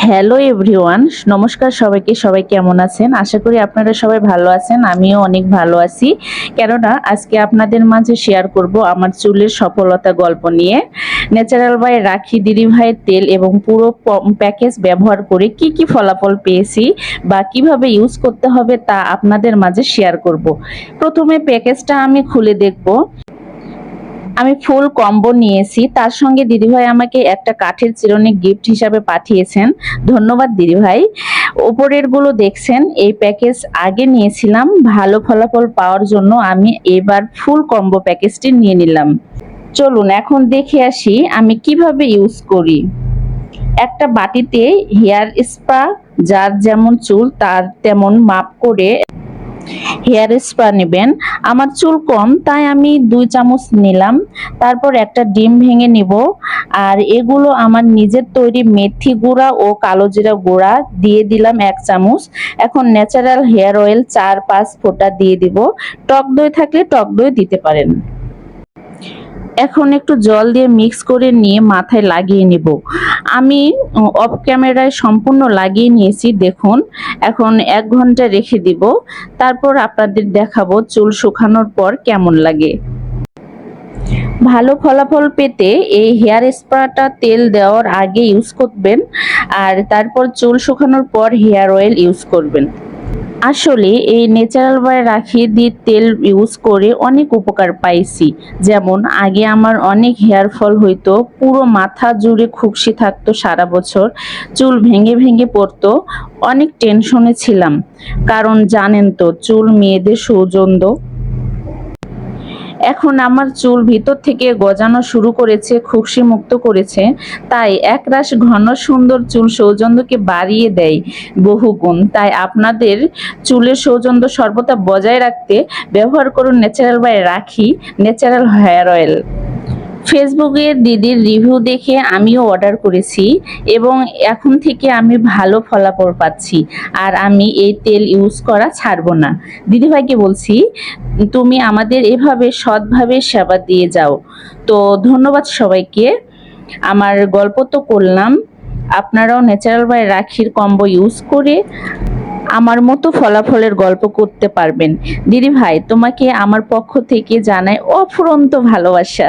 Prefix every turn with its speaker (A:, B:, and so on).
A: Hello everyone, নমস্কার সবাইকে। সবাই কেমন আছেন? আশা করি আপনারা সবাই ভালো আছেন। আমিও অনেক ভালো আছি। কেননা আজকে আপনাদের মাঝে শেয়ার করব আমার চুলের সফলতা গল্প নিয়ে। ন্যাচারাল বাই রাখি দিদিভাইয়ের তেল এবং পুরো প্যাকেজ ব্যবহার করে কি কি ফলাফল পেয়েছি বা কিভাবে ইউজ করতে হবে তা আপনাদের মাঝে শেয়ার করব। প্রথমে প্যাকেজটা আমি খুলে দেখব। আমি ফুল কম্বো নিয়েছি, তার সঙ্গে দিদিভাই আমাকে একটা কাঠের চিরুনি গিফট হিসাবে পাঠিয়েছেন। ধন্যবাদ দিদিভাই। উপরের গুলো দেখছেন, এই প্যাকেজ আগে নিয়েছিলাম। ভালো ফলাফল পাওয়ার জন্য আমি এবার ফুল কম্বো প্যাকেজটি নিয়ে নিলাম। চলুন এখন দেখে আসি আমি কিভাবে ইউজ করি। একটা বাটিতে হেয়ার স্পা, যার যেমন চুল তার তেমন মাপ করে হেয়ার স্পা নেবেন। আমার চুল কম তাই আমি 2 চামচ নিলাম। তারপর একটা ডিম ভেঙে নিব। আর এগুলো আমার নিজের তৈরি মেথি গুঁড়া ও কালো জিরা গুঁড়া দিয়ে দিলাম 1 চামচ। এখন ন্যাচারাল হেয়ার অয়েল 4-5 ফোঁটা দিয়ে দিব। টক দই থাকলে টক দই দিতে পারেন। এখন একটু জল দিয়ে মিক্স করে নিয়ে মাথায় লাগিয়ে নিব। আমি অফ ক্যামেরায় সম্পূর্ণ লাগিয়ে নিয়েছি, দেখুন। এখন 1 ঘন্টা রেখে দিব। তারপর আপনাদের দেখাবো চুল শুকানোর পর কেমন লাগে। ভালো ফলাফল পেতে এই হেয়ার স্পাটা তেল দেওয়ার আগে ইউজ করবেন, আর তারপর চুল শুকানোর পর হেয়ার অয়েল ইউজ করবেন। আসলে এই ন্যাচারাল বাই রাখি দিয়ে তেল ইউজ করে অনেক উপকার পাইছি। যেমন আগে আমার অনেক হেয়ার ফল হইতো, পুরো মাথা জুড়ে খুকসি থাকতো সারা বছর, চুল ভেঙে ভেঙে পড়তো। অনেক টেনশনে ছিলাম, কারণ জানেন তো চুল মেয়েদের সৌজন্য। এখন আমার চুল ভিতর থেকে গজানো শুরু করেছে, খুশকি মুক্ত করেছে। তাই একরাশ ঘন সুন্দর চুল সৌজন্যকে বাড়িয়ে দেয় বহুগুণ। তাই আপনাদের চুলের সৌজন্য সর্বদা বজায় রাখতে ব্যবহার করুন ন্যাচারাল বাই রাখি ন্যাচারাল হেয়ার অয়েল। ফেসবুকে দিদির রিভিউ দেখে আমিও অর্ডার করেছি এবং এখন থেকে আমি ভালো ফলাফল পাচ্ছি। আর আমি এই তেল ইউজ করা ছাড়বো না। দিদিভাইকে বলছি, তুমি আমাদের এভাবে সৎভাবে সেবা দিয়ে যাও। তো ধন্যবাদ সবাইকে। আমার গল্প তো করলাম, আপনারাও ন্যাচারাল বাই রাখির কম্বো ইউজ করে আমার মতো ফলাফলের গল্প করতে পারবেন। দিদিভাই, তোমাকে আমার পক্ষ থেকে জানাই অফুরন্ত ভালোবাসা।